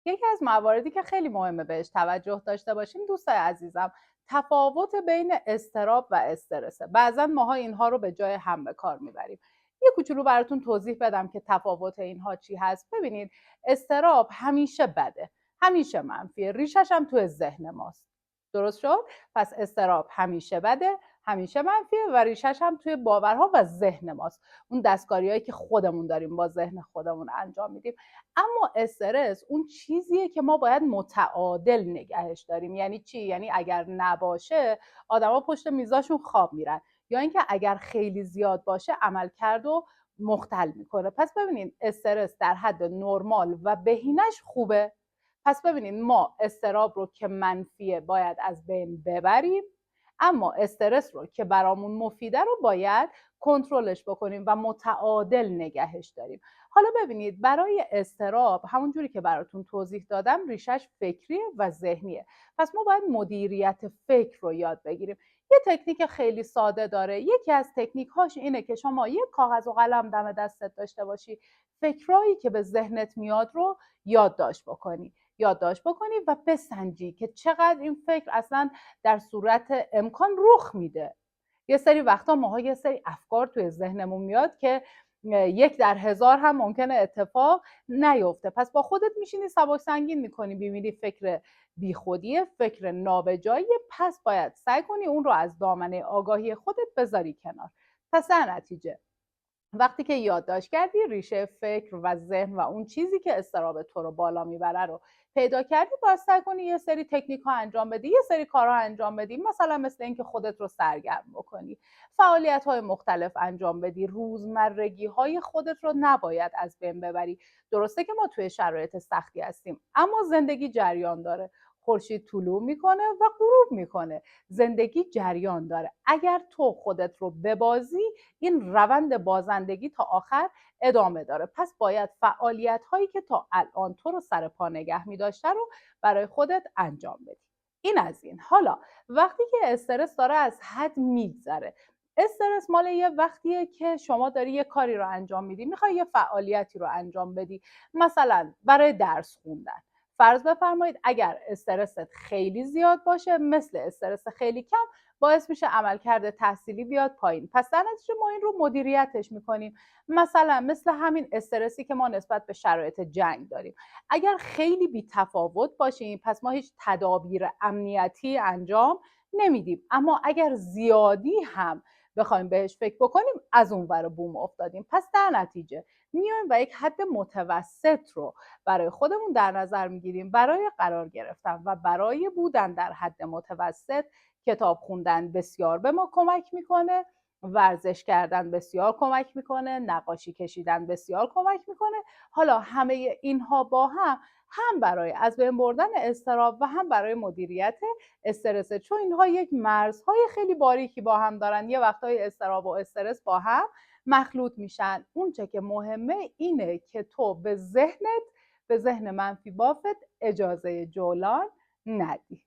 یکی از مواردی که خیلی مهمه بهش توجه داشته باشیم دوستای عزیزم، تفاوت بین اضطراب و استرسه. بعضا ماها اینها رو به جای هم به کار میبریم. یه کوچولو براتون توضیح بدم که تفاوت اینها چی هست. ببینید، اضطراب همیشه بده، همیشه منفیه، ریشش هم توی ذهن ماست. درست شد؟ پس اضطراب همیشه بده، همیشه منفیه و ریشش هم توی باورها و ذهن ماست. اون دستکاریایی که خودمون داریم با ذهن خودمون انجام میدیم. اما استرس اون چیزیه که ما باید متعادل نگهش داریم. یعنی چی؟ یعنی اگر نباشه آدما پشت میزاشون خواب میرن، یا اینکه اگر خیلی زیاد باشه عملکرد و مختل میکنه. پس ببینید، استرس در حد نرمال و بهینش خوبه. پس ببینید، ما استراب رو که منفیه باید از بین ببریم، اما استرس رو که برامون مفیده رو باید کنترلش بکنیم و متعادل نگهش داریم. حالا ببینید، برای اضطراب همونجوری که براتون توضیح دادم ریشش فکریه و ذهنیه. پس ما باید مدیریت فکر رو یاد بگیریم. یه تکنیک خیلی ساده داره. یکی از تکنیک هاش اینه که شما یه کاغذ و قلم دم دستت داشته باشی، فکرایی که به ذهنت میاد رو یادداشت بکنی و بسنجی که چقدر این فکر اصلا در صورت امکان رخ میده. یه سری وقتا ماها یه سری افکار توی ذهنمون میاد که 1 در 1000 هم ممکنه اتفاق نیفته. پس با خودت میشینی سبک سنگین میکنی، میبینی فکر بیخودیه، فکر نابجاییه، پس باید سعی کنی اون رو از دامنه آگاهی خودت بذاری کنار. پس در نتیجه وقتی که یادداشت کردی ریشه فکر و ذهن و اون چیزی که اضطراب تو رو بالا میبره رو پیدا کردی، باید سعی کنی یه سری تکنیک ها انجام بدی، یه سری کارها انجام بدی. مثلا مثل اینکه خودت رو سرگرم بکنی، فعالیت های مختلف انجام بدی، روزمرگی های خودت رو نباید از بین ببری. درسته که ما توی شرایط سختی هستیم، اما زندگی جریان داره. خورشید طلوع میکنه و غروب میکنه. زندگی جریان داره. اگر تو خودت رو ببازی، این روند بازندگی تا آخر ادامه داره. پس باید فعالیت هایی که تا الان تو رو سر پا نگه می داشته رو برای خودت انجام بدی. این از این. حالا وقتی که استرس داره از حد میگذره، استرس مال یه وقتیه که شما داری یه کاری رو انجام میدی، میخوای یه فعالیتی رو انجام بدی، مثلا برای درس خوندن. فرض بفرمایید اگر استرست خیلی زیاد باشه، مثل استرس خیلی کم، باعث میشه عملکرد تحصیلی بیاد پایین. پس در نتیجه ما این رو مدیریتش میکنیم. مثلا مثل همین استرسی که ما نسبت به شرایط جنگ داریم. اگر خیلی بی تفاوت باشیم، پس ما هیچ تدابیر امنیتی انجام نمیدیم. اما اگر زیادی هم بخوایم بهش فکر بکنیم، از اون ور بوم افتادیم. پس در نتیجه میایم و یک حد متوسط رو برای خودمون در نظر میگیریم برای قرار گرفتن و برای بودن در حد متوسط. کتاب خوندن بسیار به ما کمک میکنه، ورزش کردن بسیار کمک میکنه، نقاشی کشیدن بسیار کمک میکنه. حالا همه اینها با هم برای از بین بردن اضطراب و هم برای مدیریت استرس، چون اینها یک مرزهای خیلی باریکی با هم دارن. یه وقتای اضطراب و استرس با هم مخلوط میشن. اونچه که مهمه اینه که تو به ذهن منفی بافت اجازه جولان ندی.